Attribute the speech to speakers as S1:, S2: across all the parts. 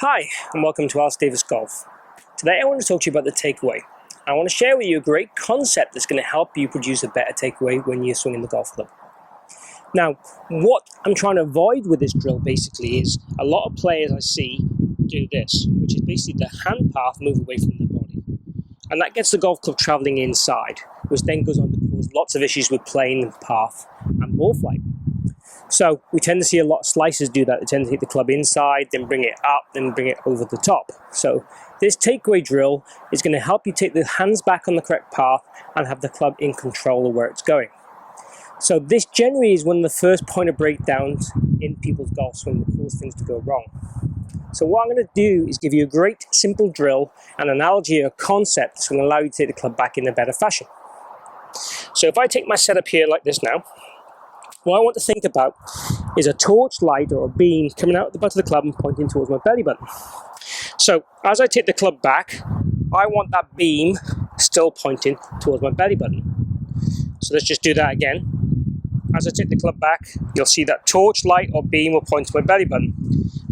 S1: Hi, and welcome to Alistair Davies Golf. Today I want to talk to you about the takeaway. I want to share with you a great concept that's going to help you produce a better takeaway when you're swinging the golf club. Now, what I'm trying to avoid with this drill basically is a lot of players I see do this, which is basically the hand path move away from the body. And that gets the golf club traveling inside, which then goes on to cause lots of issues with playing path and ball flight. So we tend to see a lot of slicers do that. They tend to hit the club inside, then bring it up, then bring it over the top. So this takeaway drill is going to help you take the hands back on the correct path and have the club in control of where it's going. So this generally is one of the first point of breakdowns in people's golf swing that cause things to go wrong. So what I'm going to do is give you a great simple drill, an analogy, a concept that's going to allow you to take the club back in a better fashion. So if I take my setup here like this now, what I want to think about is a torch light or a beam coming out at the butt of the club and pointing towards my belly button. So as I take the club back, I want that beam still pointing towards my belly button. So let's just do that again. As I take the club back, you'll see that torch light or beam will point to my belly button.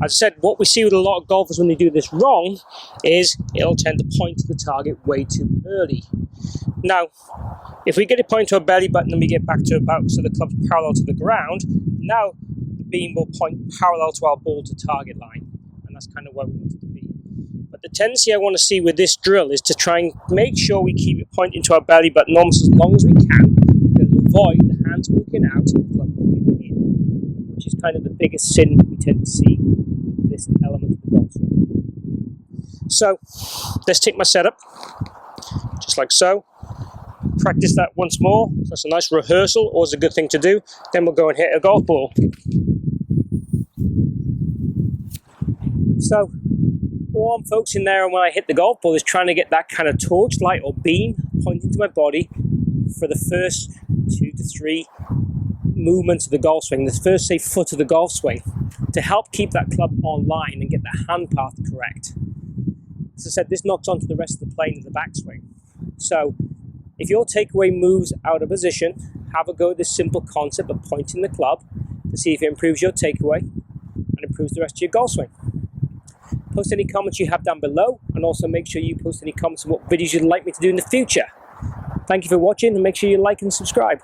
S1: As I said, what we see with a lot of golfers when they do this wrong is it'll tend to point to the target way too early. Now, if we get it pointing to our belly button and we get back to about so the club's parallel to the ground, now the beam will point parallel to our ball to target line, and that's kind of where we want it to be. But the tendency I want to see with this drill is to try and make sure we keep it pointing to our belly button almost as long as we can, to avoid the hands walking out and the club walking in, which is kind of the biggest sin we tend to see in this element of the golf swing. So let's take my setup, just like so. Practice that once more. That's a nice rehearsal, always a good thing to do. Then we'll go and hit a golf ball. So all I'm focusing there on when I hit the golf ball is trying to get that kind of torch light or beam pointing to my body for the first 2 to 3 movements of the golf swing, the first, say, foot of the golf swing, to help keep that club online and get the hand path correct. As I said, this knocks onto the rest of the plane of the backswing. So if your takeaway moves out of position, have a go at this simple concept of pointing the club to see if it improves your takeaway and improves the rest of your golf swing. Post any comments you have down below, and also make sure you post any comments on what videos you'd like me to do in the future. Thank you for watching, and make sure you like and subscribe.